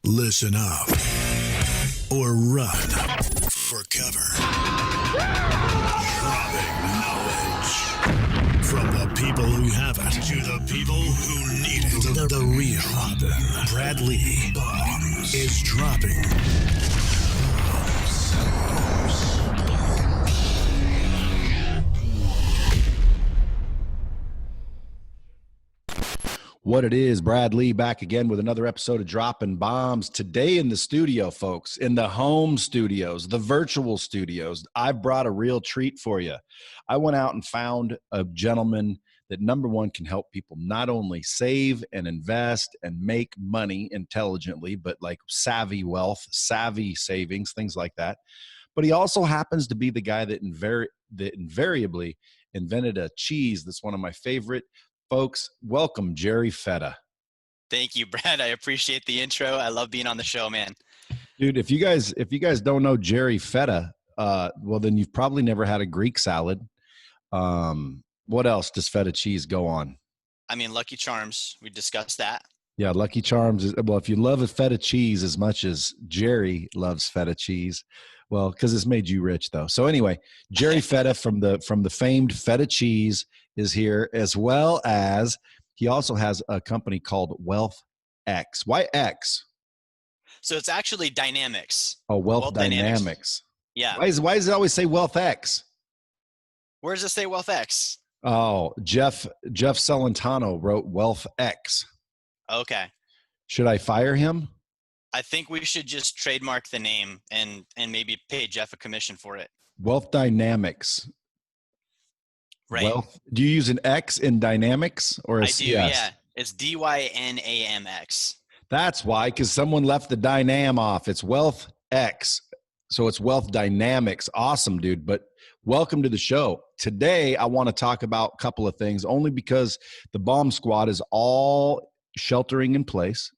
Listen up or run for cover. Dropping knowledge from the people who have it to the people who need it. The real Brad Lea is dropping bombs. What it is, Brad Lea back again with another episode of Droppin Bombs. Today in the studio, folks, in the home studios, the virtual studios, I've brought a real treat for you. I went out and found a gentleman that, number one, can help people not only save and invest and make money intelligently, but like savvy wealth, savvy savings, things like that. But he also happens to be the guy that invariably invented a cheese that's one of my favorite. Folks, welcome Jerry Fetta. Thank you, Brad. I appreciate the intro. I love being on the show, man. Dude, if you guys don't know Jerry Fetta, well, then you've probably never had a Greek salad. What else does feta cheese go on? I mean, Lucky Charms. We discussed that. Yeah, Lucky Charms. Well, if you love a feta cheese as much as Jerry loves feta cheese, well, because it's made you rich, though. So anyway, Jerry Fetta from the famed feta cheese is here, as well as he also has a company called Wealth X. Why X? So it's actually Dynamics. Oh, Wealth Dynamics. Yeah. Why does it always say Wealth X? Where does it say Wealth X? Oh, Jeff Celentano wrote Wealth X. Okay. Should I fire him? I think we should just trademark the name and maybe pay Jeff a commission for it. Wealth Dynamics. Right. Wealth. Do you use an X in Dynamics or a CS? I do, yeah. It's DYNAMX. That's why, because someone left the dynam off. It's Wealth X. So it's Wealth Dynamics. Awesome, dude. But welcome to the show. Today, I want to talk about a couple of things, only because the bomb squad is all sheltering in place,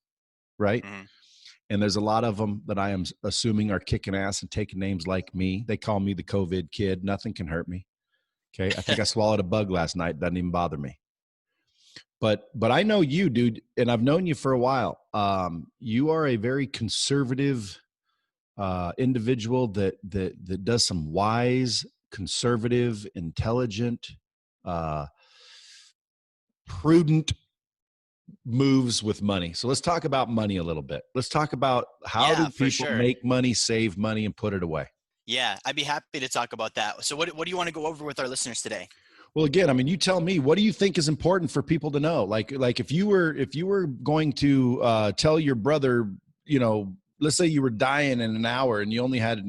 right? Mm-hmm. And there's a lot of them that I am assuming are kicking ass and taking names like me. They call me the COVID kid. Nothing can hurt me. Okay. I think I swallowed a bug last night. Doesn't even bother me. But I know you, dude, and I've known you for a while. You are a very conservative individual that does some wise, conservative, intelligent, prudent moves with money. So let's talk about money a little bit. Let's talk about how do people make money, save money, and put it away. Yeah, I'd be happy to talk about that. So what do you want to go over with our listeners today? Well, again, I mean, you tell me, what do you think is important for people to know? Like if you were going to tell your brother, let's say you were dying in an hour and you only had,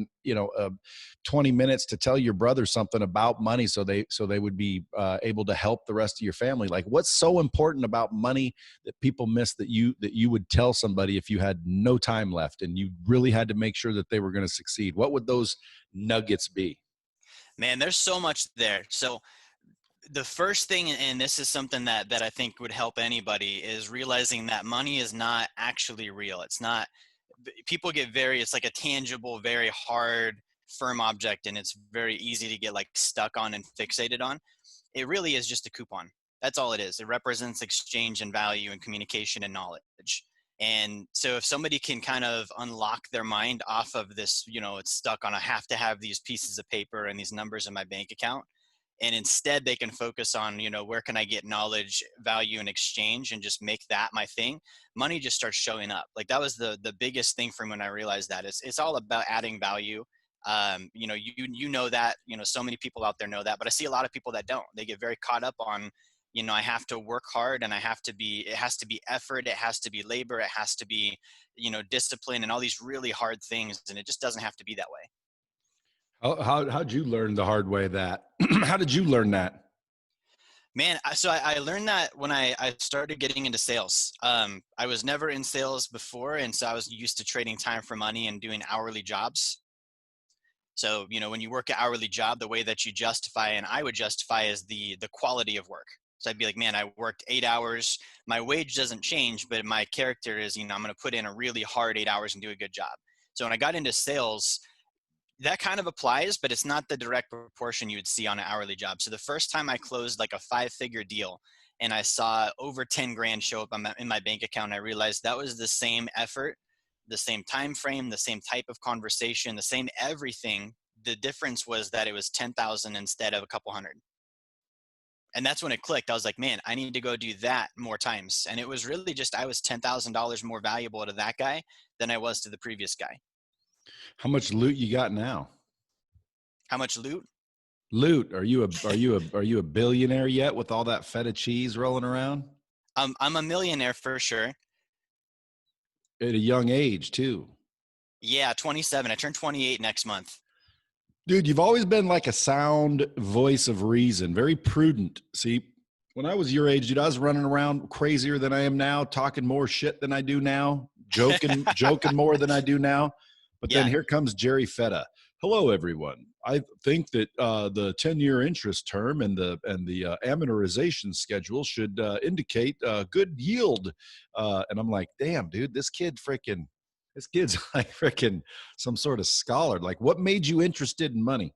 20 minutes to tell your brother something about money so they would be able to help the rest of your family. Like, what's so important about money that people miss that you would tell somebody if you had no time left and you really had to make sure that they were going to succeed? What would those nuggets be? Man, there's so much there. So the first thing, and this is something that I think would help anybody, is realizing that money is not actually real. It's not, people get it's like a tangible, very hard, firm object, and it's very easy to get like stuck on and fixated on. It really is just a coupon. That's all it is. It represents exchange and value and communication and knowledge. And so if somebody can kind of unlock their mind off of this, it's stuck on, I have to have these pieces of paper and these numbers in my bank account, and instead they can focus on, where can I get knowledge, value, and exchange, and just make that my thing, money just starts showing up. Like, that was the biggest thing for me when I realized that it's all about adding value. You know that, so many people out there know that, but I see a lot of people that don't. They get very caught up on, I have to work hard, and it has to be effort. It has to be labor. It has to be, discipline, and all these really hard things. And it just doesn't have to be that way. How'd you learn the hard way that? How did you learn that? Man, so I learned that when I started getting into sales. I was never in sales before, and so I was used to trading time for money and doing hourly jobs. So, when you work an hourly job, the way that you justify, and I would justify, is the quality of work. So I'd be like, man, I worked 8 hours. My wage doesn't change, but my character is, I'm going to put in a really hard 8 hours and do a good job. So when I got into sales, that kind of applies, but it's not the direct proportion you would see on an hourly job. So the first time I closed like a 5-figure deal and I saw over 10 grand show up in my bank account, I realized that was the same effort the same time frame, the same type of conversation, the same everything. The difference was that it was 10,000 instead of a couple hundred. And that's when it clicked. I was like, man, I need to go do that more times. And it was really just, I was $10,000 more valuable to that guy than I was to the previous guy. How much loot you got now? How much loot? Loot. Are you a billionaire yet with all that feta cheese rolling around? I'm a millionaire for sure. At a young age too. Yeah, 27. I turned 28 next month. Dude, you've always been like a sound voice of reason, very prudent. See, when I was your age, dude, I was running around crazier than I am now, talking more shit than I do now, joking more than I do now. But then here comes Jerry Fetta. Hello, everyone. I think that the 10-year interest term and the amortization schedule should indicate good yield. And I'm like, damn, dude, this kid's like freaking some sort of scholar. Like, what made you interested in money?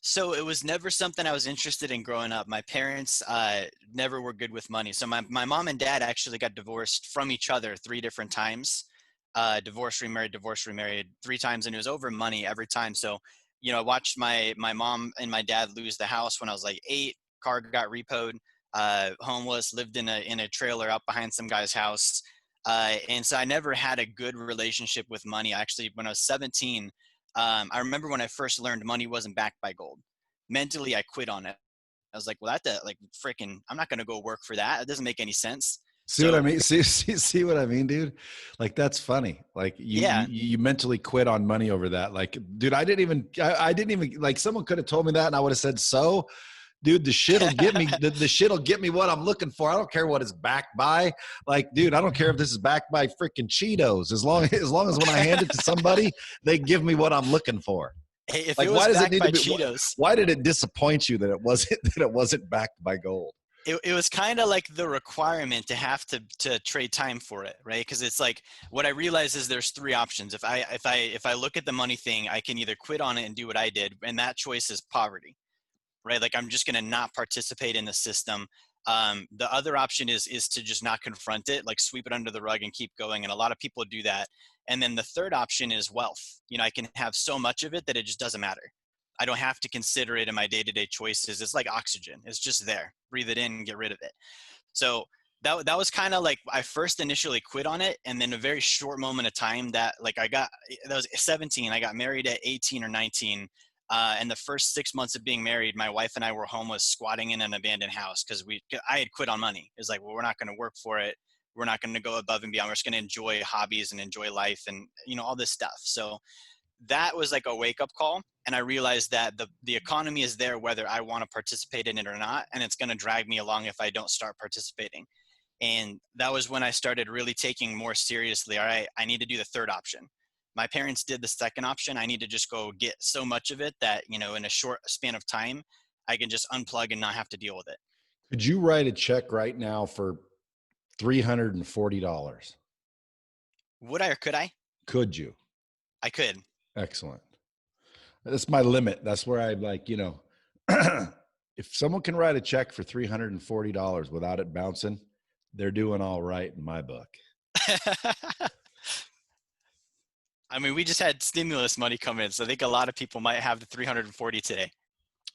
So it was never something I was interested in growing up. My parents never were good with money. So my mom and dad actually got divorced from each other 3 different times. Divorced, remarried, 3 times. And it was over money every time. So, you know, I watched my mom and my dad lose the house when I was like 8. Car got repoed, homeless, lived in a trailer out behind some guy's house. And so I never had a good relationship with money. Actually, when I was 17, I remember when I first learned money wasn't backed by gold. Mentally, I quit on it. I was like, well, I'm not going to go work for that. It doesn't make any sense. See what I mean? See what I mean, dude? Like, that's funny. Like you mentally quit on money over that. Like, dude, I didn't even like, someone could have told me that and I would have said, so dude, the shit'll get me, the shit'll get me what I'm looking for. I don't care what it's backed by. Like, dude, I don't care if this is backed by freaking Cheetos. As long as when I hand it to somebody, they give me what I'm looking for. Hey, if like, it was why does backed it need by to be, Cheetos, why did it disappoint you that it wasn't backed by gold? It was kind of like the requirement to have to trade time for it, right? Because it's like, what I realize is there's 3 options. If I look at the money thing, I can either quit on it and do what I did, and that choice is poverty, right? Like, I'm just going to not participate in the system. The other option is to just not confront it, like sweep it under the rug and keep going. And a lot of people do that. And then the third option is wealth. You know, I can have so much of it that it just doesn't matter. I don't have to consider it in my day-to-day choices. It's like oxygen. It's just there. Breathe it in and get rid of it. So that was kind of like, I first initially quit on it. And then a very short moment of time that was 17. I got married at 18 or 19. And the first 6 months of being married, my wife and I were homeless, squatting in an abandoned house because I had quit on money. It was like, well, we're not going to work for it. We're not going to go above and beyond. We're just going to enjoy hobbies and enjoy life and, you know, all this stuff. So that was like a wake-up call. And I realized that the economy is there whether I want to participate in it or not. And it's going to drag me along if I don't start participating. And that was when I started really taking more seriously, all right, I need to do the third option. My parents did the second option. I need to just go get so much of it that, you know, in a short span of time, I can just unplug and not have to deal with it. Could you write a check right now for $340? Would I or could I? Could you? I could. Excellent. That's my limit. That's where I like, you know, if someone can write a check for $340 without it bouncing, they're doing all right in my book. I mean, we just had stimulus money come in, so I think a lot of people might have the 340 today.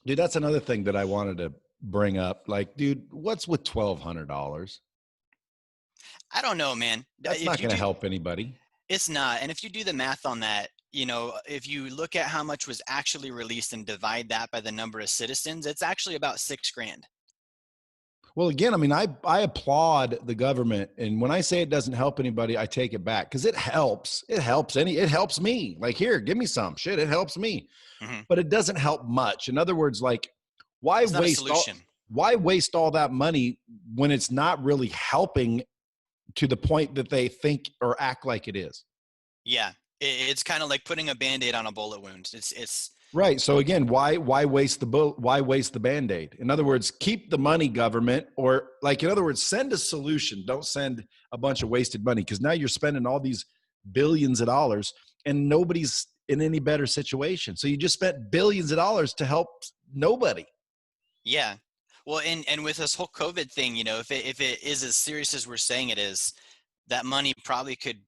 Dude, that's another thing that I wanted to bring up. Like, dude, what's with $1,200? I don't know, man. That's not going to help anybody. It's not. And if you do the math on that, you know, if you look at how much was actually released and divide that by the number of citizens, it's actually about $6,000. Well, again, I mean, I applaud the government. And when I say it doesn't help anybody, I take it back because it helps. It helps me. Like, here, give me some shit. It helps me. Mm-hmm. But it doesn't help much. In other words, like, why waste all that money when it's not really helping to the point that they think or act like it is? Yeah. It's kind of like putting a Band-Aid on a bullet wound. It's right. So again, why waste the Band-Aid? In other words, keep the money, government, or like, in other words, send a solution. Don't send a bunch of wasted money, because now you're spending all these billions of dollars and nobody's in any better situation. So you just spent billions of dollars to help nobody. Yeah. Well, and with this whole COVID thing, you know, if it is as serious as we're saying it is, that money probably could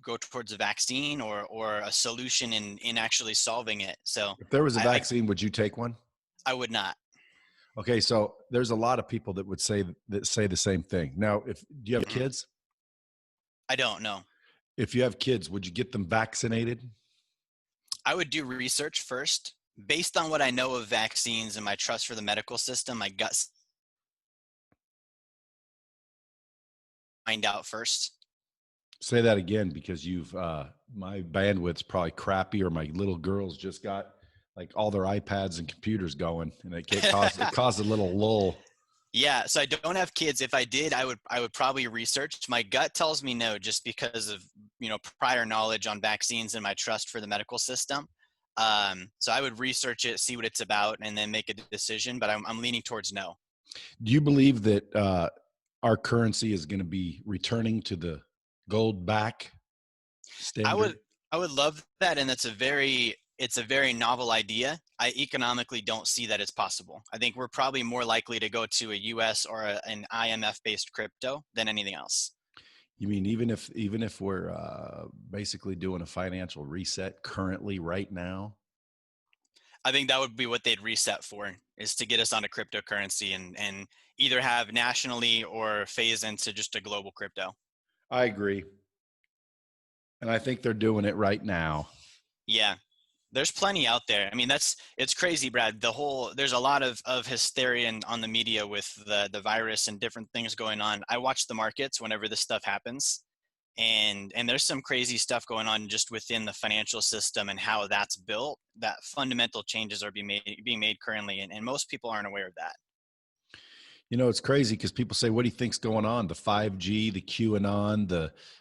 go towards a vaccine or a solution in actually solving it. So If there was a I vaccine, would you take one? I would not. Okay, so there's a lot of people that would say the same thing. Now, if do you have Mhm. kids? I don't know. If you have kids, would you get them vaccinated? I would do research first based on what I know of vaccines and my trust for the medical system. My gut find out first. Say that again because you've my bandwidth's probably crappy, or my little girls just got like all their iPads and computers going, and it caused a little lull. Yeah, so I don't have kids. If I did, I would probably research. My gut tells me no, just because of prior knowledge on vaccines and my trust for the medical system. So I would research it, see what it's about, and then make a decision. But I'm leaning towards no. Do you believe that our currency is going to be returning to the gold back I standard? would I would love that, and it's a very novel idea. I economically don't see that it's possible. I think we're probably more likely to go to a US or an IMF based crypto than anything else. You mean even if we're basically doing a financial reset currently right now? I think that would be what they'd reset for, is to get us onto cryptocurrency and either have nationally or phase into just a global crypto. I agree, and I think they're doing it right now. Yeah. There's plenty out there. I mean, it's crazy, Brad. There's a lot of hysteria on the media with the virus and different things going on. I watch the markets whenever this stuff happens, and there's some crazy stuff going on just within the financial system and how that's built. That fundamental changes are being made currently, and most people aren't aware of that. It's crazy because people say, "What do you think's going on? The 5G, the QAnon,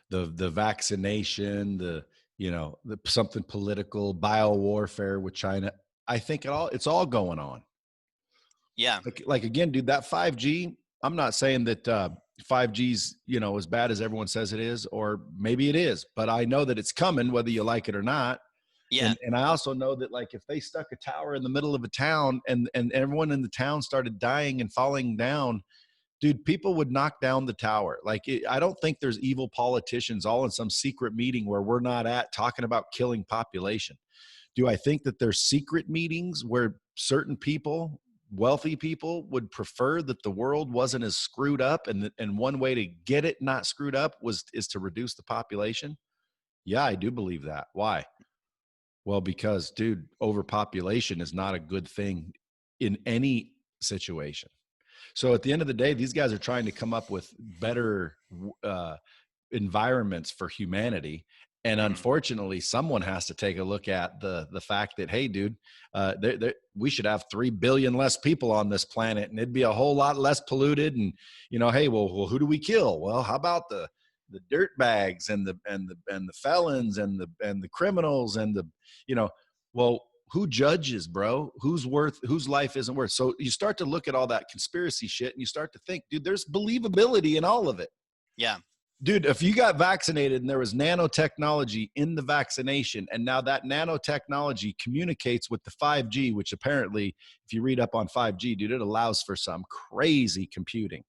the vaccination, the something political, bio warfare with China." I think it's all going on. Yeah, Like again, dude, that 5G. I'm not saying that 5G's as bad as everyone says it is, or maybe it is, but I know that it's coming, whether you like it or not. yeah, And I also know that, like, if they stuck a tower in the middle of a town and everyone in the town started dying and falling down, dude, people would knock down the tower. Like, I don't think there's evil politicians all in some secret meeting where we're not at talking about killing population. Do I think that there's secret meetings where certain people, wealthy people, would prefer that the world wasn't as screwed up, and one way to get it not screwed up is to reduce the population? Yeah, I do believe that. Why? Well, because, dude, overpopulation is not a good thing in any situation. So at the end of the day, these guys are trying to come up with better uh, environments for humanity. And mhm, unfortunately, someone has to take a look at the fact that, hey, dude, we should have 3 billion less people on this planet, and it'd be a whole lot less polluted. And hey, well, who do we kill? Well, how about the dirt bags and the felons and the criminals and you know, well, who judges, bro? Whose life isn't worth? So you start to look at all that conspiracy shit and you start to think, dude, there's believability in all of it. yeah, Dude, if you got vaccinated and there was nanotechnology in the vaccination, and now that nanotechnology communicates with the 5G, which apparently, if you read up on 5G, dude, it allows for some crazy computing.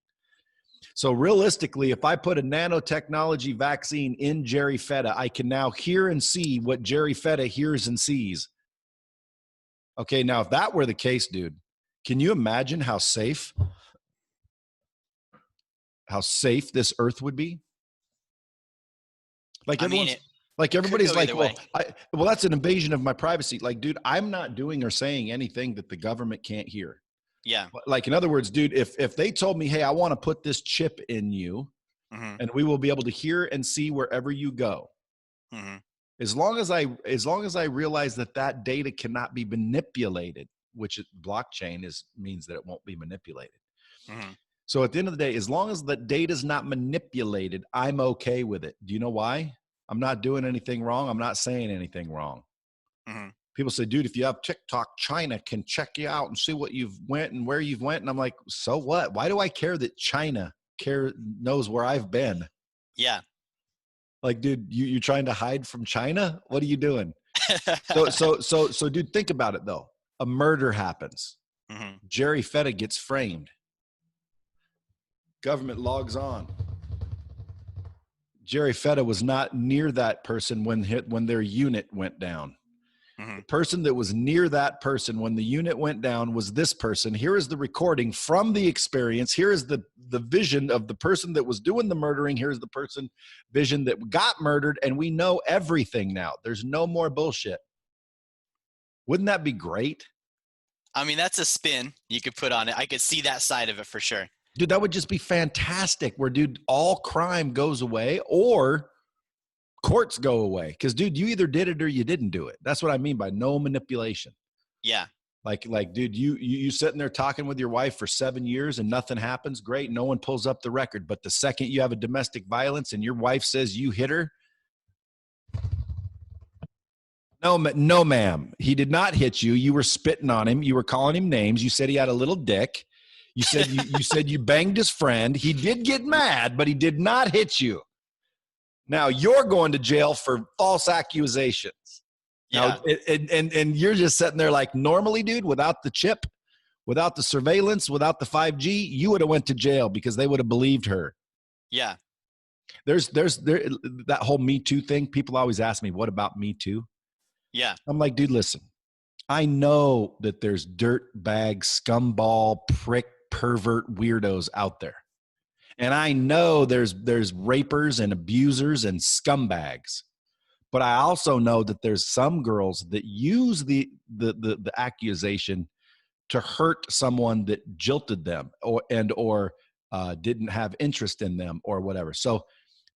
So realistically, if I put a nanotechnology vaccine in Jerry Fetta, I can now hear and see what Jerry Fetta hears and sees. Okay, now if that were the case, dude, can you imagine how safe this earth would be? Like I mean, everyone's it like it could everybody's go like, either way. well, that's an invasion of my privacy. Like, dude, I'm not doing or saying anything that the government can't hear. Yeah, Like, in other words, dude, if they told me, hey, I want to put this chip in you hmm, and we will be able to hear and see wherever you go, hmm, as long as I realize that data cannot be manipulated, which blockchain means that it won't be manipulated. hmm, So at the end of the day, as long as the data is not manipulated, I'm okay with it. Do you know why? I'm not doing anything wrong. I'm not saying anything wrong. hmm. People say, dude, if you have TikTok, China can check you out and see what you've went and where you've went. And I'm like, so what? Why do I care that China knows where I've been? Yeah. Like, dude, you're trying to hide from China? What are you doing? So, dude, think about it though. A murder happens. hmm. Jerry Fetta gets framed. Government logs on. Jerry Fetta was not near that person when their unit went down. Mm-hmm. The person that was near that person when the unit went down was this person. Here is the recording from the experience. Here is the vision of the person that was doing the murdering. Here's the person vision that got murdered. And we know everything now. There's no more bullshit. Wouldn't that be great? I mean, that's a spin you could put on it. I could see that side of it for sure. Dude, that would just be fantastic where, dude, all crime goes away or courts go away. Because, dude, you either did it or you didn't do it. That's what I mean by no manipulation. Yeah. Like, dude, you sitting there talking with your wife for 7 years and nothing happens. Great. No one pulls up the record. But the second you have a domestic violence and your wife says you hit her, no, ma'am. He did not hit you. You were spitting on him. You were calling him names. You said he had a little dick. You said you said you banged his friend. He did get mad, but he did not hit you. Now you're going to jail for false accusations. Yeah. Now, and you're just sitting there like, normally, dude, without the chip, without the surveillance, without the 5G, you would have went to jail because they would have believed her. Yeah. There's that whole Me Too thing. People always ask me, what about Me Too? Yeah. I'm like, dude, listen, I know that there's dirt bag, scumball, prick, pervert weirdos out there. And I know there's rapers and abusers and scumbags. But I also know that there's some girls that use the accusation to hurt someone that jilted them or didn't have interest in them or whatever. So,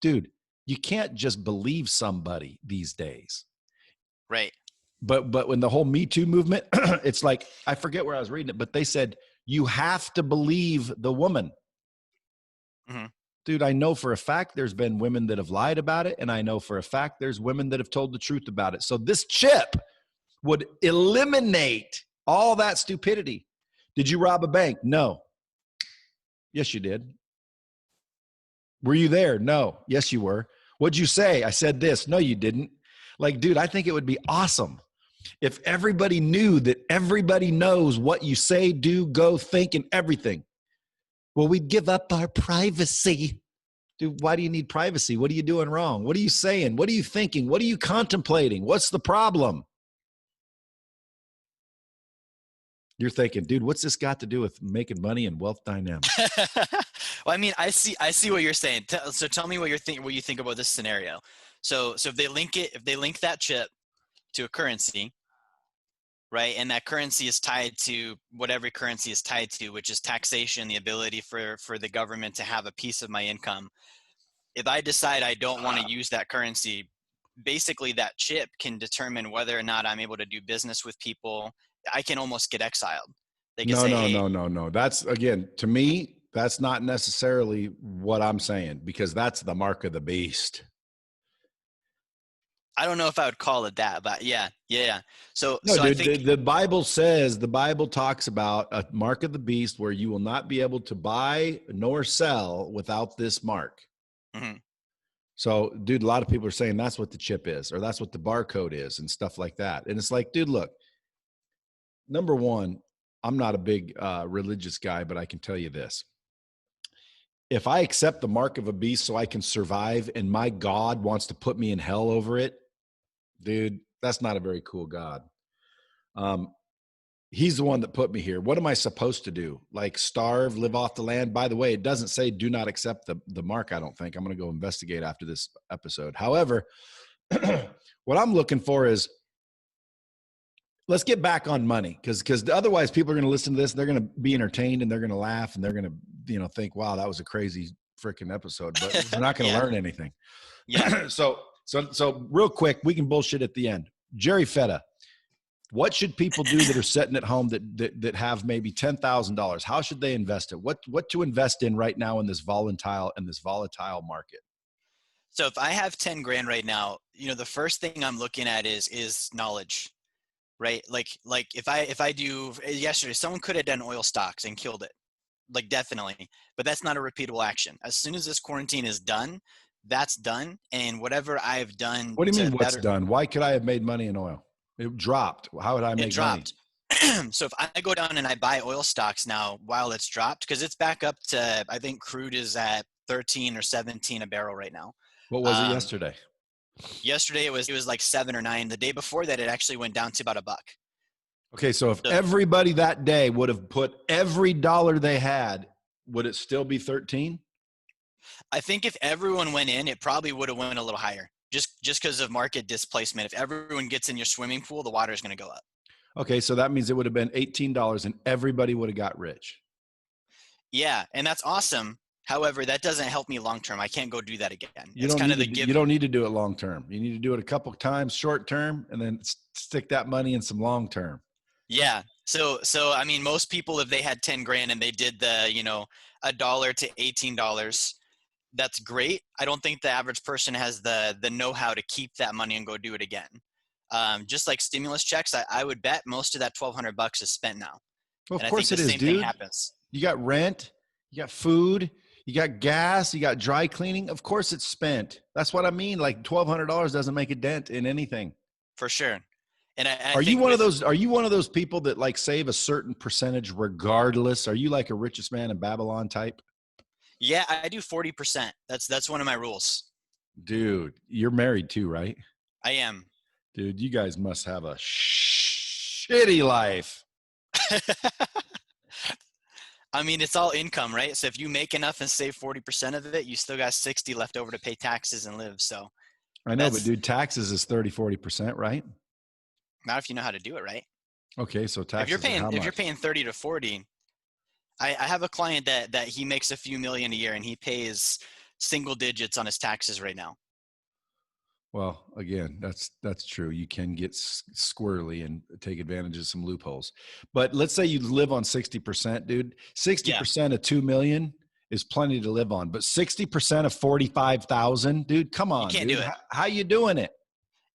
dude, you can't just believe somebody these days. Right. But when the whole Me Too movement, it's like, I forget where I was reading it, but they said, you have to believe the woman. Mm-hmm. Dude, I know for a fact there's been women that have lied about it. And I know for a fact there's women that have told the truth about it. So this chip would eliminate all that stupidity. Did you rob a bank? No. Yes, you did. Were you there? No. Yes, you were. What'd you say? I said this. No, you didn't. Like, dude, I think it would be awesome if everybody knew that everybody knows what you say, do, go, think, and everything. Well, we'd give up our privacy. Dude, why do you need privacy? What are you doing wrong? What are you saying? What are you thinking? What are you contemplating? What's the problem? You're thinking, dude, what's this got to do with making money and wealth dynamics? Well, I mean, I see what you're saying. So tell me what you think about this scenario. So if they link that chip to a currency, right? And that currency is tied to what every currency is tied to, which is taxation, the ability for the government to have a piece of my income. If I decide I don't want to use that currency, basically that chip can determine whether or not I'm able to do business with people. I can almost get exiled. They can No. That's, again, to me, that's not necessarily what I'm saying, because that's the mark of the beast. I don't know if I would call it that, but yeah. So, no, so dude, I think the Bible talks about a mark of the beast where you will not be able to buy nor sell without this mark. Mm-hmm. So, dude, a lot of people are saying that's what the chip is, or that's what the barcode is and stuff like that. And it's like, dude, look, number one, I'm not a big religious guy, but I can tell you this. If I accept the mark of a beast so I can survive and my God wants to put me in hell over it, dude, that's not a very cool God. He's the one that put me here. What am I supposed to do? Like starve, live off the land? By the way, it doesn't say do not accept the mark, I don't think. I'm going to go investigate after this episode. However, what I'm looking for is, let's get back on money, because otherwise people are going to listen to this, they're going to be entertained and they're going to laugh and they're going to, think, wow, that was a crazy freaking episode, but they're not going to learn anything. Yeah. So real quick, we can bullshit at the end. Jerry Fetta, what should people do that are sitting at home that have maybe $10,000? How should they invest it? What to invest in right now in this volatile market? So if I have 10 grand right now, the first thing I'm looking at is knowledge. Right? Like if I do, yesterday, someone could have done oil stocks and killed it. Like definitely, but that's not a repeatable action. As soon as this quarantine is done, that's done. And whatever I've done. What do you mean what's done? Why could I have made money in oil? It dropped. How would I make money? So if I go down and I buy oil stocks now while it's dropped, because it's back up to, I think crude is at 13 or 17 a barrel right now. What was it yesterday? Yesterday it was like 7 or 9. The day before that, it actually went down to about $1. Okay, so if So everybody that day would have put every dollar they had, would it still be 13? I think if everyone went in, it probably would have went a little higher, just because of market displacement. If everyone gets in your swimming pool, the water is going to go up. Okay, so that means it would have been $18 and everybody would have got rich. Yeah, and that's awesome. However, that doesn't help me long term. I can't go do that again. You It's don't kind need of to. the give. You don't need to do it long term. You need to do it a couple of times short term, and then stick that money in some long term. Yeah. So I mean, most people, if they had 10 grand and they did the, $1 to $18, that's great. I don't think the average person has the know-how to keep that money and go do it again. Just like stimulus checks, I would bet most of that $1,200 is spent now. Well, of And I think course the it is, same thing dude. happens. You got rent, you got food, you got gas, you got dry cleaning. Of course it's spent. That's what I mean. Like $1,200 doesn't make a dent in anything. For sure. And I Are you think one of those? Are you one of those people that like save a certain percentage regardless? Are you like a richest man in Babylon type? yeah, I do 40%. That's one of my rules. Dude, you're married too, right? I am. Dude, you guys must have a shitty life. I mean, it's all income, right? So if you make enough and save 40% of it, you still got 60 left over to pay taxes and live. So I know, but dude, taxes is 30-40%, right? not if you know how to do it right. Okay, so taxes If you're paying 30 to 40, I have a client that he makes a few million a year and he pays single digits on his taxes right now. Well, again, that's true. You can get squirrely and take advantage of some loopholes. But let's say you live on 60%, dude. 60% of 2 million is plenty to live on. But 60% of 45,000, dude, come on, You can't dude. do it. How you doing it?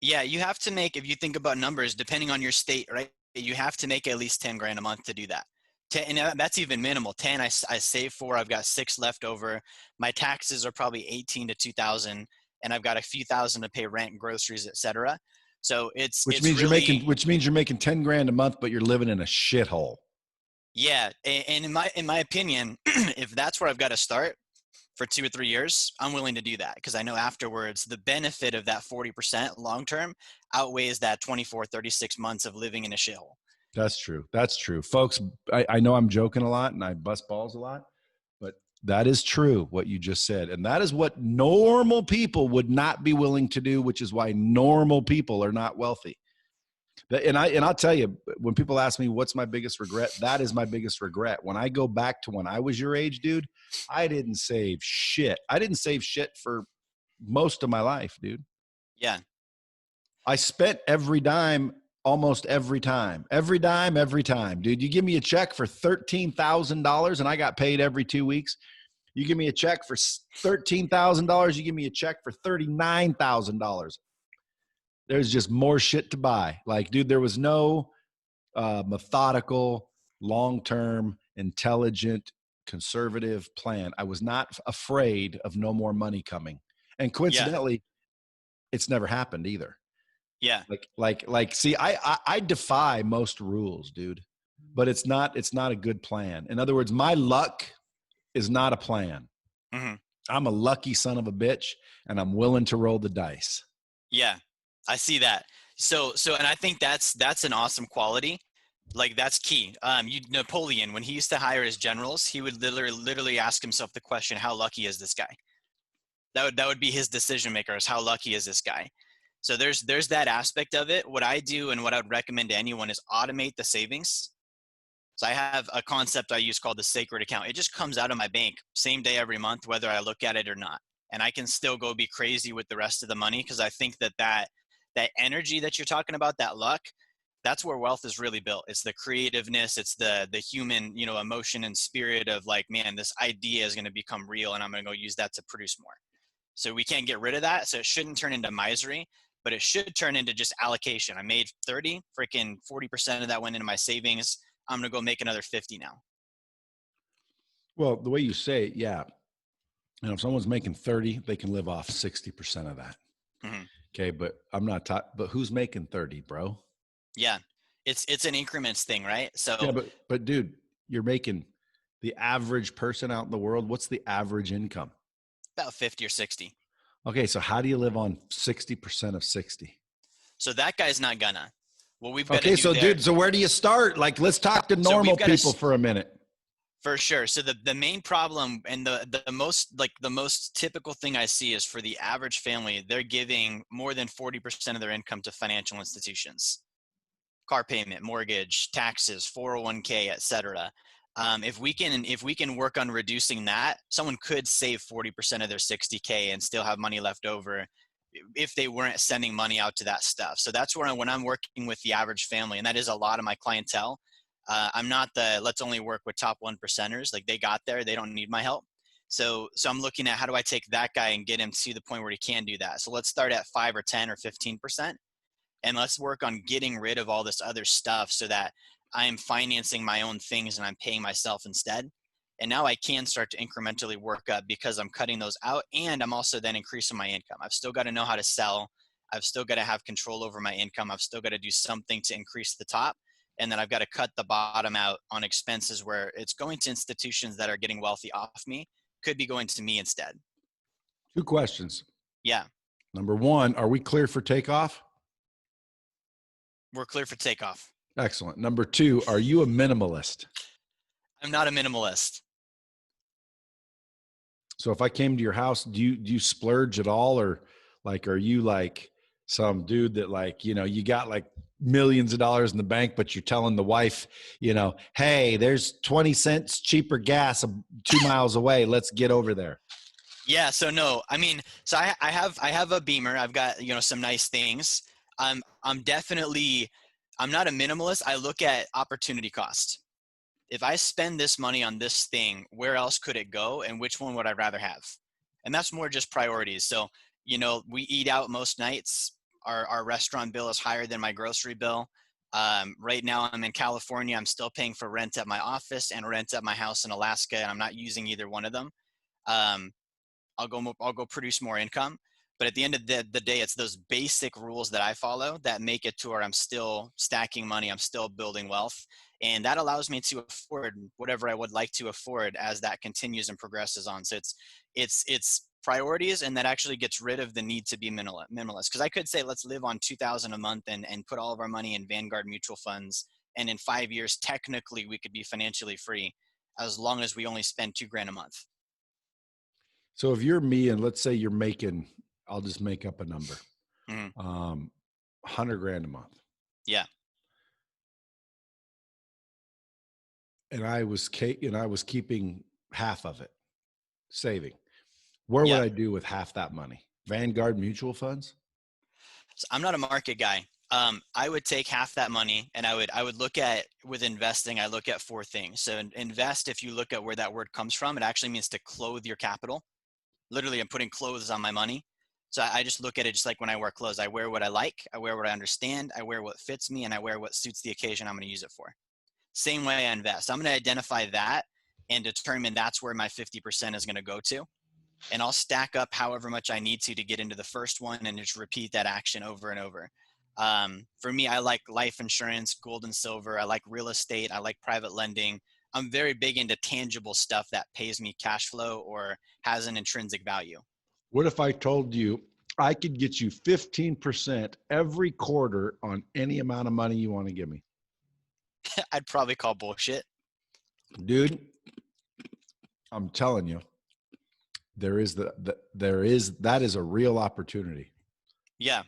Yeah, you have to make, if you think about numbers, depending on your state, right? You have to make at least 10 grand a month to do that. 10, and that's even minimal. 10, I save for, I've got 6 left over. My taxes are probably 18 to 2,000, and I've got a few thousand to pay rent, groceries, etc. So Which means you're making 10 grand a month, but you're living in a shithole. Yeah, and in my opinion, if that's where I've got to start for 2 or 3 years, I'm willing to do that because I know afterwards the benefit of that 40% long term outweighs that 24, 36 months of living in a shithole. That's true. That's true. Folks, I know I'm joking a lot and I bust balls a lot, but that is true what you just said. And that is what normal people would not be willing to do, which is why normal people are not wealthy. And I'll tell you, when people ask me what's my biggest regret, that is my biggest regret. When I go back to when I was your age, dude, I didn't save shit. I didn't save shit for most of my life, dude. Yeah. I spent every dime almost every time. Every dime, every time. Dude, you give me a check for $13,000 and I got paid every 2 weeks. You give me a check for $13,000, you give me a check for $39,000. There's just more shit to buy. Like, dude, there was no methodical, long-term, intelligent, conservative plan. I was not afraid of no more money coming. And coincidentally, it's never happened either. Yeah. See, I defy most rules, dude, but it's not a good plan. In other words, my luck is not a plan. Mm-hmm. I'm a lucky son of a bitch and I'm willing to roll the dice. Yeah. I see that. So, and I think that's an awesome quality. Like that's key. Napoleon, when he used to hire his generals, he would literally ask himself the question, how lucky is this guy? That would be his decision maker, is how lucky is this guy? So there's that aspect of it. What I do and what I would recommend to anyone is automate the savings. So I have a concept I use called the sacred account. It just comes out of my bank same day every month, whether I look at it or not. And I can still go be crazy with the rest of the money because I think that energy that you're talking about, that luck, that's where wealth is really built. It's the creativeness, it's the human, emotion and spirit of like, man, this idea is going to become real and I'm going to go use that to produce more. So we can't get rid of that. So it shouldn't turn into misery, but it should turn into just allocation. I made 30, freaking 40% of that went into my savings. I'm going to go make another 50 now. Well, the way you say it, yeah. If someone's making 30, they can live off 60% of that. Mm-hmm. Okay. But I'm not but who's making 30, bro? Yeah. It's an increments thing, right? So yeah, but dude, you're making the average person out in the world. What's the average income? About 50 or 60. Okay, so how do you live on 60% of 60? So that guy's not gonna. What we've got to Okay, do so there. dude, so where do you start? Like, let's talk to So normal we've got to people for a minute. For sure. So the main problem and the most typical thing I see is for the average family, they're giving more than 40% of their income to financial institutions. Car payment, mortgage, taxes, 401k, etc. If we can work on reducing that, someone could save 40% of their 60K and still have money left over if they weren't sending money out to that stuff. So that's where when I'm working with the average family, and that is a lot of my clientele. I'm not the let's only work with top 1%ers. Like they got there, they don't need my help. So I'm looking at how do I take that guy and get him to the point where he can do that. So let's start at 5 or 10 or 15%. And let's work on getting rid of all this other stuff so that I'm financing my own things and I'm paying myself instead. And now I can start to incrementally work up because I'm cutting those out, and I'm also then increasing my income. I've still got to know how to sell. I've still got to have control over my income. I've still got to do something to increase the top. And then I've got to cut the bottom out on expenses where it's going to institutions that are getting wealthy off me, could be going to me instead. 2 questions. Yeah. Number 1, are we clear for takeoff? We're clear for takeoff. Excellent. Number 2, are you a minimalist? I'm not a minimalist. So if I came to your house, do you splurge at all, or like, are you like some dude that like, you got like millions of dollars in the bank, but you're telling the wife, hey, there's 20 cents cheaper gas 2 miles away. Let's get over there. Yeah. So no, I mean, so I have a Beamer. I've got, some nice things. I'm not a minimalist. I look at opportunity cost. If I spend this money on this thing, where else could it go? And which one would I rather have? And that's more just priorities. So, we eat out most nights. Our restaurant bill is higher than my grocery bill. Right now I'm in California. I'm still paying for rent at my office and rent at my house in Alaska, and I'm not using either one of them. I'll go produce more income. But at the end of the day, it's those basic rules that I follow that make it to where I'm still stacking money. I'm still building wealth. And that allows me to afford whatever I would like to afford as that continues and progresses on. So it's priorities, and that actually gets rid of the need to be minimalist. Because I could say, let's live on $2,000 a month and put all of our money in Vanguard mutual funds. And in 5 years, technically, we could be financially free as long as we only spend $2,000 a month. So if you're me, and let's say you're making, I'll just make up a number, Mm-hmm. $100,000 a month. Yeah. And I was keeping half of it, saving. Where Yeah. would I do with half that money? Vanguard mutual funds? So I'm not a market guy. I would take half that money, and I would look at, with investing, I look at 4 things. So invest, if you look at where that word comes from, it actually means to clothe your capital. Literally, I'm putting clothes on my money. So I just look at it just like when I wear clothes. I wear what I like, I wear what I understand, I wear what fits me, and I wear what suits the occasion I'm going to use it for. Same way I invest. I'm going to identify that and determine that's where my 50% is going to go to. And I'll stack up however much I need to get into the first one and just repeat that action over and over. For me, I like life insurance, gold and silver. I like real estate. I like private lending. I'm very big into tangible stuff that pays me cash flow or has an intrinsic value. What if I told you I could get you 15% every quarter on any amount of money you want to give me? I'd probably call bullshit. Dude, I'm telling you, that is a real opportunity. Yeah.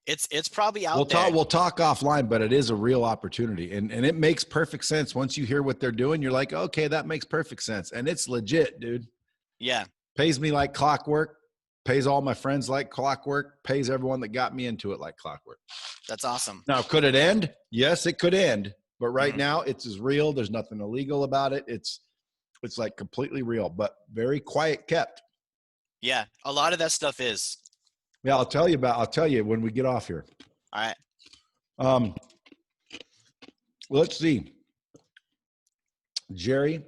It's probably out there. We'll talk offline, but it is a real opportunity. And it makes perfect sense. Once you hear what they're doing, you're like, okay, that makes perfect sense. And it's legit, dude. Yeah. Pays me like clockwork, pays all my friends like clockwork, pays everyone that got me into it like clockwork. That's awesome. Now, could it end? Yes, it could end. But right now it's as real. There's nothing illegal about it. It's like completely real, but very quiet kept. Yeah. A lot of that stuff is. Yeah, I'll tell you when we get off here. All right. Let's see. Jerry,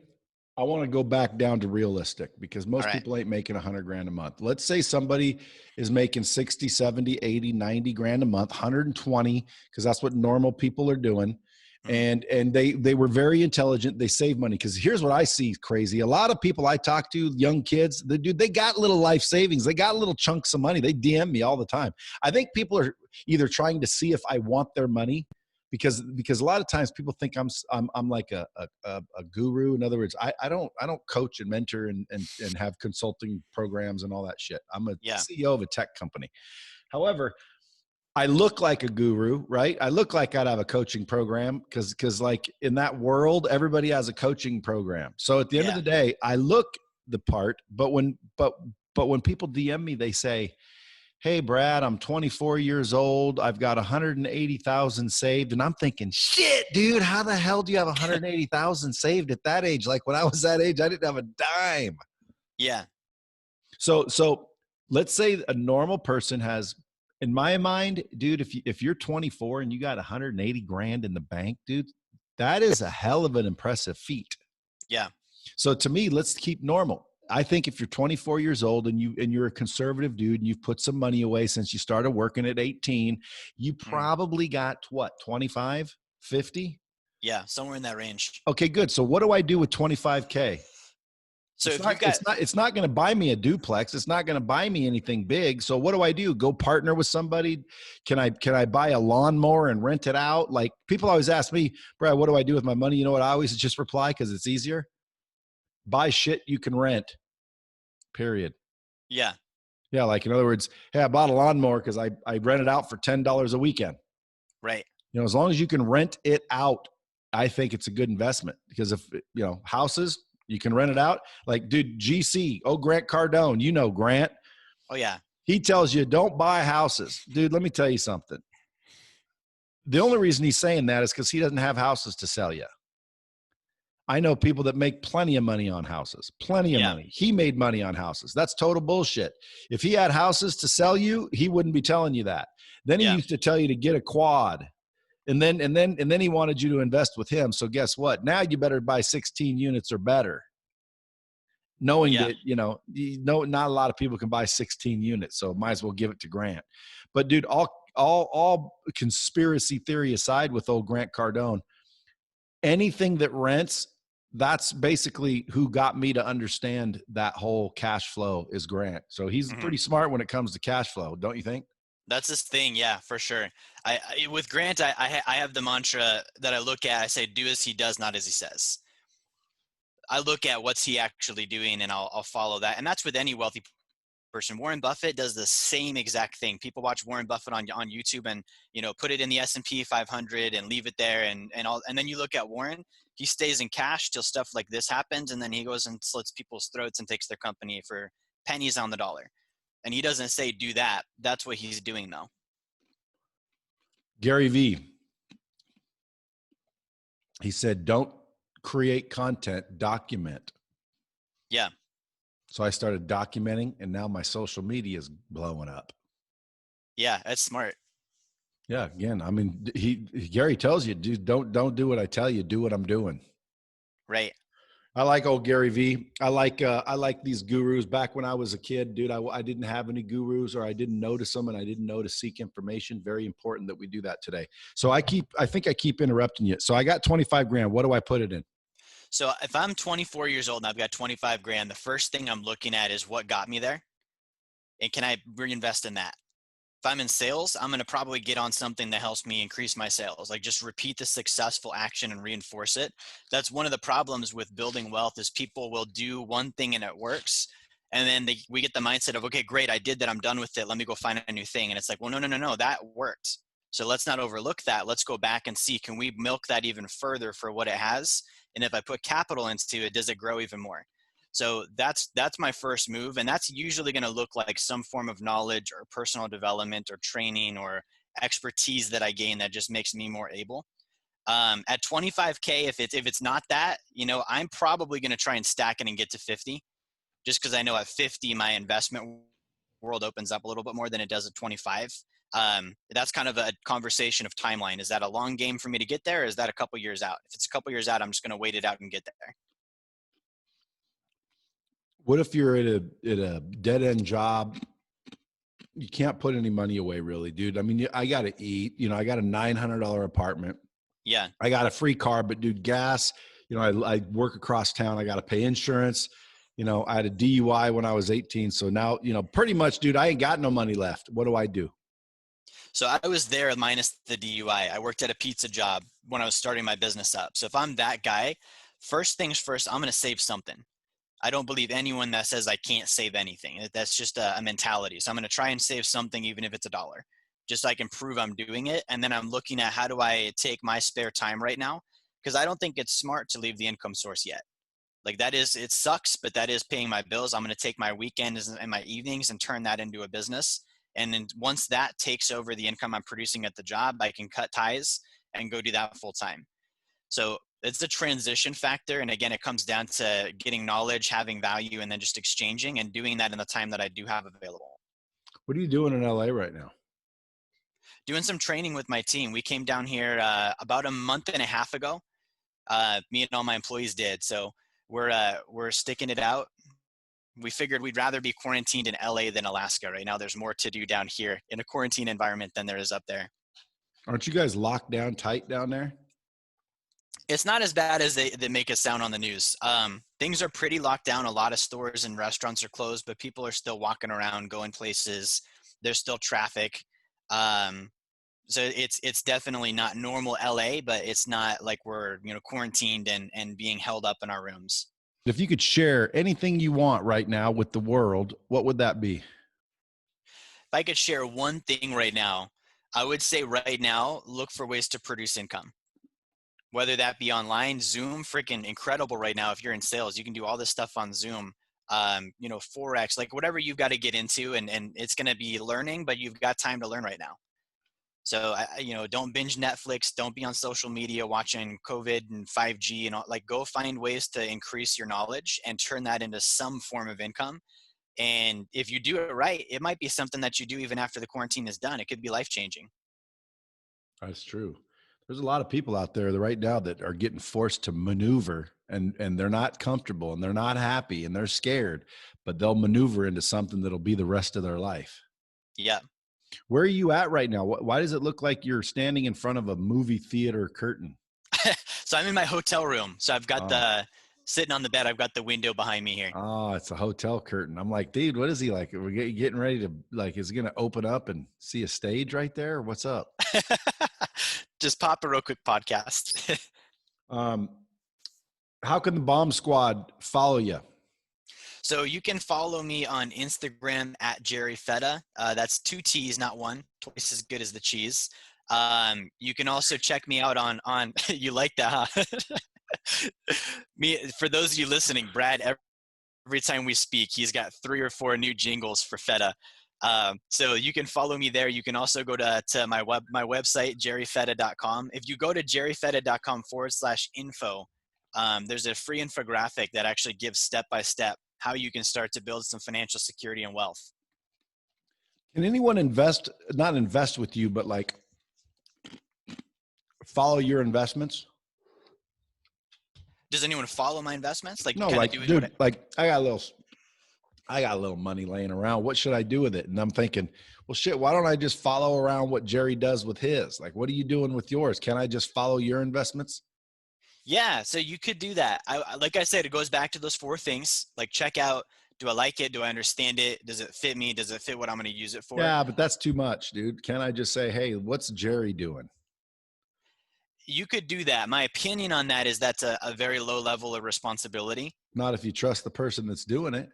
I want to go back down to realistic because most people ain't making $100,000 a month. Let's say somebody is making 60, 70, 80, 90 grand a month, 120, because that's what normal people are doing. And they were very intelligent. They saved money. Because here's what I see crazy. A lot of people I talk to, young kids, they got little life savings. They got little chunks of money. They DM me all the time. I think people are either trying to see if I want their money, because a lot of times people think I'm like a guru. In other words, I don't coach and mentor and have consulting programs and all that shit. I'm a CEO of a tech company. However, I look like a guru, right? I look like I'd have a coaching program because like in that world, everybody has a coaching program. So at the end of the day, I look the part, but when people DM me, they say, "Hey, Brad, I'm 24 years old. I've got 180,000 saved." And I'm thinking, shit, dude, how the hell do you have 180,000 saved at that age? Like when I was that age, I didn't have a dime. Yeah. So let's say a normal person has, in my mind, dude, if you're 24 and you got 180 grand in the bank, dude, that is a hell of an impressive feat. Yeah. So to me, let's keep normal. I think if you're 24 years old and you're a conservative dude and you've put some money away since you started working at 18, you probably got what, 25, 50? Yeah, somewhere in that range. Okay, good. So what do I do with 25K? So it's not going to buy me a duplex. It's not going to buy me anything big. So what do I do? Go partner with somebody? Can I buy a lawnmower and rent it out? Like people always ask me, Brad, what do I do with my money? You know what? I always just reply, because it's easier. Buy shit you can rent. Period. Yeah. Yeah. Like in other words, hey, I bought a lawnmower because I rent it out for $10 a weekend. Right. You know, as long as you can rent it out, I think it's a good investment, because if, you know, houses, you can rent it out. Like, dude, GC, Grant Cardone, you know Grant. Oh, yeah. He tells you don't buy houses. Dude, let me tell you something. The only reason he's saying that is because he doesn't have houses to sell you. I know people that make plenty of money on houses, plenty of money. He made money on houses. That's total bullshit. If he had houses to sell you, he wouldn't be telling you that. Then he used to tell you to get a quad. And then he wanted you to invest with him. So guess what? Now you better buy 16 units or better. Knowing that, you know, not a lot of people can buy 16 units. So might as well give it to Grant. But dude, all conspiracy theory aside with old Grant Cardone, anything that rents, that's basically who got me to understand that whole cash flow is Grant. So he's pretty smart when it comes to cash flow, don't you think? That's his thing. Yeah, for sure. I with Grant, I have the mantra that I look at. I say, do as he does, not as he says. I look at what's he actually doing, and I'll follow that. And that's with any wealthy person. Warren Buffett does the same exact thing. People watch Warren Buffett on YouTube and, you know, put it in the S&P 500 and leave it there. And then you look at Warren, he stays in cash till stuff like this happens. And then he goes and slits people's throats and takes their company for pennies on the dollar. And he doesn't say do that. That's what he's doing though. Gary V. He said, don't create content, document. Yeah. So I started documenting, and now my social media is blowing up. Yeah, that's smart. Yeah, again, I mean, Gary tells you, dude, don't do what I tell you, do what I'm doing. Right. I like old Gary V. I like these gurus. Back when I was a kid, dude, I didn't have any gurus, or I didn't notice them, and I didn't know to seek information. Very important that we do that today. So I think I keep interrupting you. So I got 25 grand. What do I put it in? So if I'm 24 years old and I've got 25 grand, the first thing I'm looking at is what got me there, and can I reinvest in that? If I'm in sales, I'm going to probably get on something that helps me increase my sales. Like just repeat the successful action and reinforce it. That's one of the problems with building wealth is people will do one thing and it works. And then we get the mindset of, okay, great, I did that. I'm done with it. Let me go find a new thing. And it's like, well, no, that worked. So let's not overlook that. Let's go back and see, can we milk that even further for what it has? And if I put capital into it, does it grow even more? So that's my first move. And that's usually going to look like some form of knowledge or personal development or training or expertise that I gain that just makes me more able. At 25K, if it's not that, you know, I'm probably going to try and stack it and get to 50, just because I know at 50, my investment world opens up a little bit more than it does at 25. That's kind of a conversation of timeline. Is that a long game for me to get there? Or is that a couple years out? If it's a couple years out, I'm just going to wait it out and get there. What if you're at a dead end job? You can't put any money away, really, dude. I mean, I got to eat. You know, I got a $900 apartment. Yeah. I got a free car, but dude, gas, I work across town. I got to pay insurance. I had a DUI when I was 18. So now, pretty much, dude, I ain't got no money left. What do I do? So I was there minus the DUI. I worked at a pizza job when I was starting my business up. So if I'm that guy, first things first, I'm going to save something. I don't believe anyone that says I can't save anything. That's just a mentality. So I'm going to try and save something, even if it's $1, just so I can prove I'm doing it. And then I'm looking at how do I take my spare time right now? Because I don't think it's smart to leave the income source yet. Like it sucks, but that is paying my bills. I'm going to take my weekends and my evenings and turn that into a business. And then once that takes over the income I'm producing at the job, I can cut ties and go do that full time. So it's a transition factor. And again, it comes down to getting knowledge, having value, and then just exchanging and doing that in the time that I do have available. What are you doing in LA right now? Doing some training with my team. We came down here about a month and a half ago. Me and all my employees did. So we're sticking it out. We figured we'd rather be quarantined in LA than Alaska. Right now, there's more to do down here in a quarantine environment than there is up there. Aren't you guys locked down tight down there? It's not as bad as they make it sound on the news. Things are pretty locked down. A lot of stores and restaurants are closed, but people are still walking around, going places. There's still traffic. So it's definitely not normal LA, but it's not like we're quarantined and being held up in our rooms. If you could share anything you want right now with the world, what would that be? If I could share one thing right now, I would say right now, look for ways to produce income. Whether that be online, Zoom, freaking incredible right now. If you're in sales, you can do all this stuff on Zoom, Forex, like whatever you've got to get into, and it's going to be learning, but you've got time to learn right now. So, don't binge Netflix, don't be on social media watching COVID and 5G and all, like go find ways to increase your knowledge and turn that into some form of income. And if you do it right, it might be something that you do even after the quarantine is done. It could be life-changing. That's true. There's a lot of people out there right now that are getting forced to maneuver and they're not comfortable and they're not happy and they're scared, but they'll maneuver into something that'll be the rest of their life. Yeah. Where are you at right now? Why does it look like you're standing in front of a movie theater curtain? So I'm in my hotel room. So I've got sitting on the bed, I've got the window behind me here. Oh, it's a hotel curtain. I'm like, dude, what is he like? We're getting ready to is he going to open up and see a stage right there? What's up? Just pop a real quick podcast. How can the Bomb Squad follow you? So you can follow me on Instagram at Jerry Fetta. That's 2 T's, not one. Twice as good as the cheese. You can also check me out on you like that, huh? For those of you listening, Brad, every time we speak, he's got 3 or 4 new jingles for Fetta. So you can follow me there. You can also go to my website, jerryfetta.com. If you go to jerryfetta.com/info, there's a free infographic that actually gives step-by-step how you can start to build some financial security and wealth. Can anyone not invest with you, but like follow your investments? Does anyone follow my investments? Like, no, like, dude, I got a little money laying around. What should I do with it? And I'm thinking, well, shit, why don't I just follow around what Jerry does with his? Like, what are you doing with yours? Can I just follow your investments? Yeah, so you could do that. Like I said, it goes back to those 4 things. Like, check out, do I like it? Do I understand it? Does it fit me? Does it fit what I'm going to use it for? Yeah, but that's too much, dude. Can I just say, hey, what's Jerry doing? You could do that. My opinion on that is that's a very low level of responsibility. Not if you trust the person that's doing it.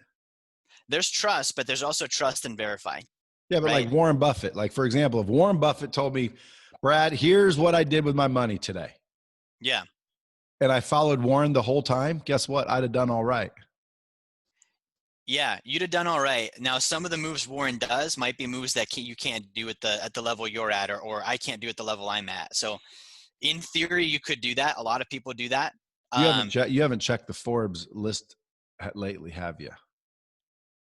There's trust, but there's also trust and verify. Yeah, but right? Like Warren Buffett, like for example, if Warren Buffett told me, Brad, here's what I did with my money today. Yeah. And I followed Warren the whole time, guess what? I'd have done all right. Yeah, you'd have done all right. Now, some of the moves Warren does might be moves that you can't do at the level you're at, or I can't do at the level I'm at. So in theory, you could do that. A lot of people do that. You haven't checked the Forbes list lately, have you?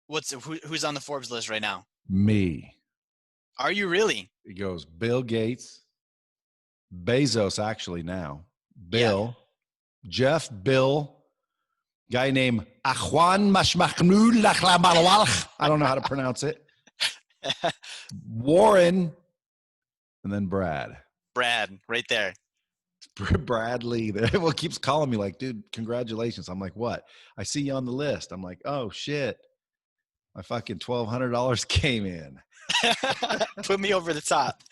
Who's on the Forbes list right now? Me. Are you really? It goes Bill Gates, Bezos actually now, Bill, Jeff, Bill, guy named Ahwan Mashmachnud. I don't know how to pronounce it. Warren, and then Brad. Brad, right there. Brad Lea. Everyone keeps calling me like, dude, congratulations. I'm like, what? I see you on the list. I'm like, oh shit. My fucking $1,200 came in. Put me over the top.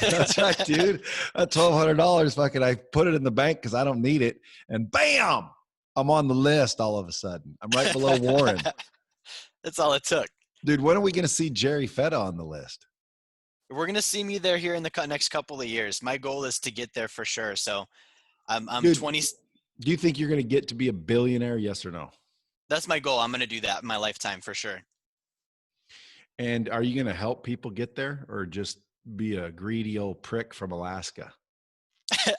That's right, dude. That $1,200 fucking, I put it in the bank because I don't need it. And bam, I'm on the list all of a sudden. I'm right below Warren. That's all it took. Dude, when are we going to see Jerry Fetta on the list? We're going to see me there here in the next couple of years. My goal is to get there for sure. So I'm Dude, 20. Do you think you're going to get to be a billionaire? Yes or no? That's my goal. I'm going to do that in my lifetime for sure. And are you going to help people get there or just be a greedy old prick from Alaska?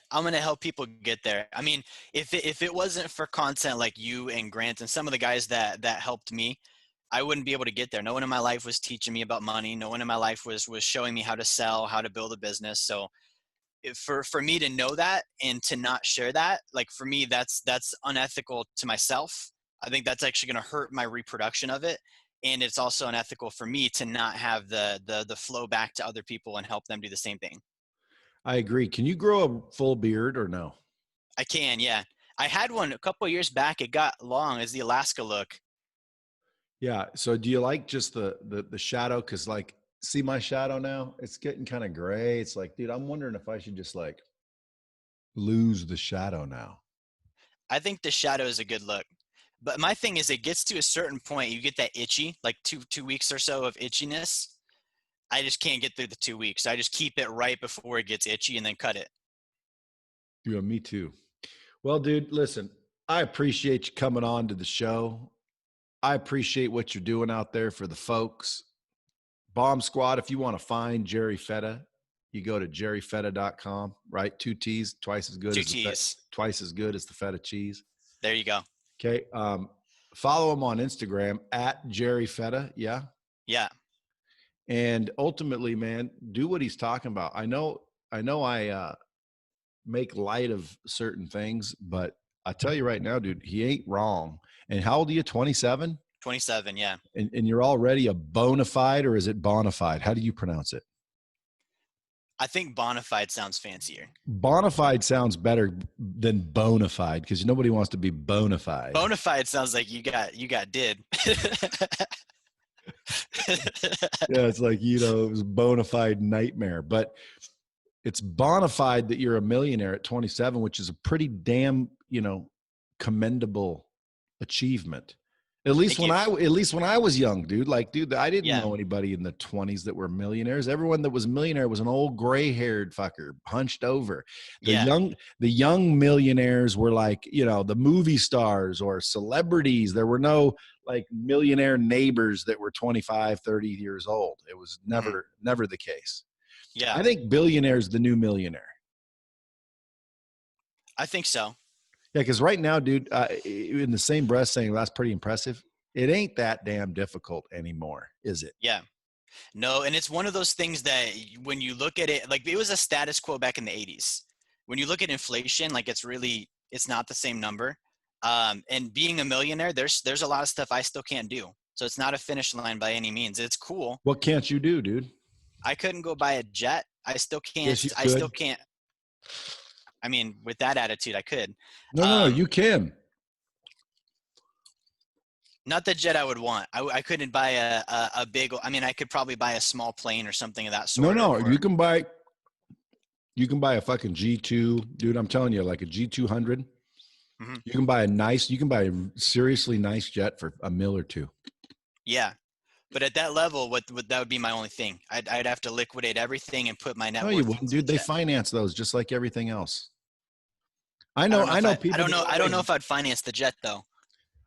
I'm going to help people get there. I mean, if it wasn't for content like you and Grant and some of the guys that helped me, I wouldn't be able to get there. No one in my life was teaching me about money. No one in my life was showing me how to sell, how to build a business. So for me to know that and to not share that, like for me, that's unethical to myself. I think that's actually going to hurt my reproduction of it. And it's also unethical for me to not have the flow back to other people and help them do the same thing. I agree. Can you grow a full beard or no? I can, yeah. I had one a couple of years back. It got long as the Alaska look. Yeah. So do you like just the shadow? Cause like, see my shadow now? It's getting kind of gray. It's like, dude, I'm wondering if I should just like lose the shadow now. I think the shadow is a good look. But my thing is it gets to a certain point, you get that itchy, like two weeks or so of itchiness. I just can't get through the 2 weeks. I just keep it right before it gets itchy and then cut it. Yeah, me too. Well, dude, listen, I appreciate you coming on to the show. I appreciate what you're doing out there for the folks. Bomb Squad, if you want to find Jerry Fetta, you go to jerryfetta.com, right? 2 T's, twice as good as the feta cheese. There you go. Okay. Follow him on Instagram at Jerry Fetta. Yeah. Yeah. And ultimately, man, do what he's talking about. I know I make light of certain things, but I tell you right now, dude, he ain't wrong. And how old are you? 27? 27, yeah. And you're already a bona fide, or is it bona fide? How do you pronounce it? I think bona fide sounds fancier. Bona fide sounds better than bona fide because nobody wants to be bona fide. Bona fide sounds like you got did. Yeah, it's like, it was bona fide nightmare. But it's bona fide that you're a millionaire at 27, which is a pretty damn, commendable achievement. At least when I was young, dude. Like, dude, I didn't know anybody in the 20s that were millionaires. Everyone that was a millionaire was an old gray-haired fucker, hunched over. The young millionaires were like, the movie stars or celebrities. There were no like millionaire neighbors that were 25, 30 years old. It was never the case. Yeah. I think billionaire's the new millionaire. I think so. Yeah, because right now, dude, in the same breath saying that's pretty impressive, it ain't that damn difficult anymore, is it? Yeah. No, and it's one of those things that when you look at it, like it was a status quo back in the 80s. When you look at inflation, like it's not the same number. And being a millionaire, there's a lot of stuff I still can't do. So it's not a finish line by any means. It's cool. What can't you do, dude? I couldn't go buy a jet. I still can't. Yes, you could. I still can't. I mean, with that attitude, I could. No, you can. Not the jet I would want. I couldn't buy a big. I mean, I could probably buy a small plane or something of that sort. No, you can buy a fucking G2, dude. I'm telling you, like a G200. Mm-hmm. You can buy a seriously nice jet for $1 million or $2 million. Yeah. But at that level, that would be my only thing. I'd have to liquidate everything and put my net worth. No, you wouldn't, dude. They finance those just like everything else. I know people. I don't know if I'd finance the jet though.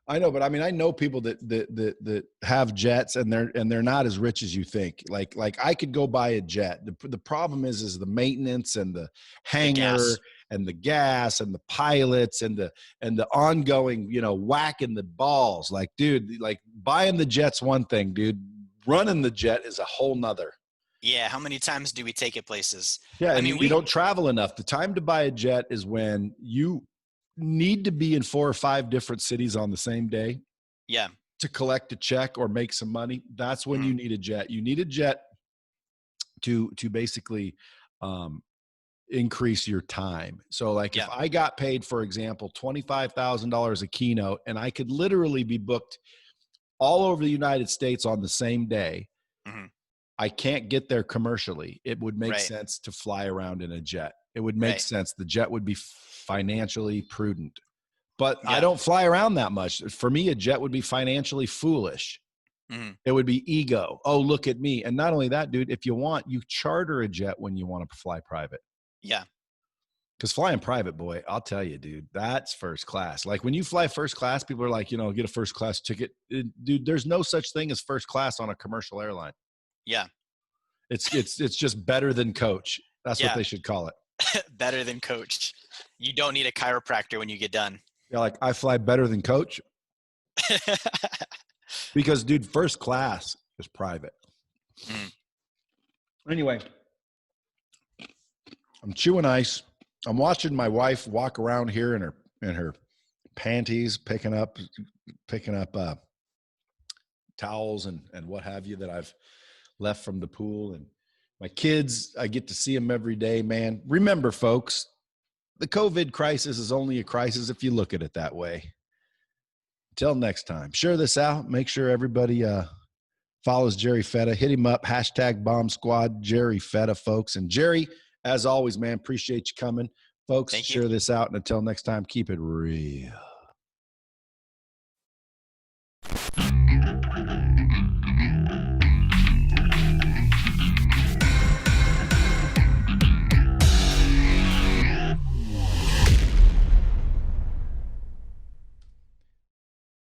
I know, but I mean, I know people that have jets and they're not as rich as you think. Like I could go buy a jet. The problem is the maintenance and the hangar and the gas and the pilots and the ongoing, whacking the balls. Like, dude, like buying the jet's one thing, dude. Running the jet is a whole nother. Yeah. How many times do we take it places? Yeah. I mean, we don't travel enough. The time to buy a jet is when you need to be in 4 or 5 different cities on the same day. Yeah. To collect a check or make some money. That's when you need a jet. You need a jet to basically, increase your time. So like if I got paid, for example, $25,000 a keynote, and I could literally be booked all over the United States on the same day, I can't get there commercially. It would make sense to fly around in a jet. It would make sense. The jet would be financially prudent. But I don't fly around that much. For me, a jet would be financially foolish. It would be ego. Oh, look at me. And not only that, dude, if you want, you charter a jet when you want to fly private. Yeah. Because flying private, boy, I'll tell you, dude, that's first class. Like when you fly first class, people are like, get a first class ticket. Dude, there's no such thing as first class on a commercial airline. Yeah. It's just better than coach. That's what they should call it. Better than coach. You don't need a chiropractor when you get done. Yeah, like I fly better than coach. Because, dude, first class is private. Anyway, I'm chewing ice. I'm watching my wife walk around here in her panties, picking up towels and what have you that I've left from the pool. And my kids, I get to see them every day, man. Remember, folks, the COVID crisis is only a crisis if you look at it that way. Until next time, share this out. Make sure everybody follows Jerry Fetta. Hit him up, #Bomb Squad, Jerry Fetta, folks. And Jerry, as always, man, appreciate you coming. Folks, share this out. And until next time, keep it real.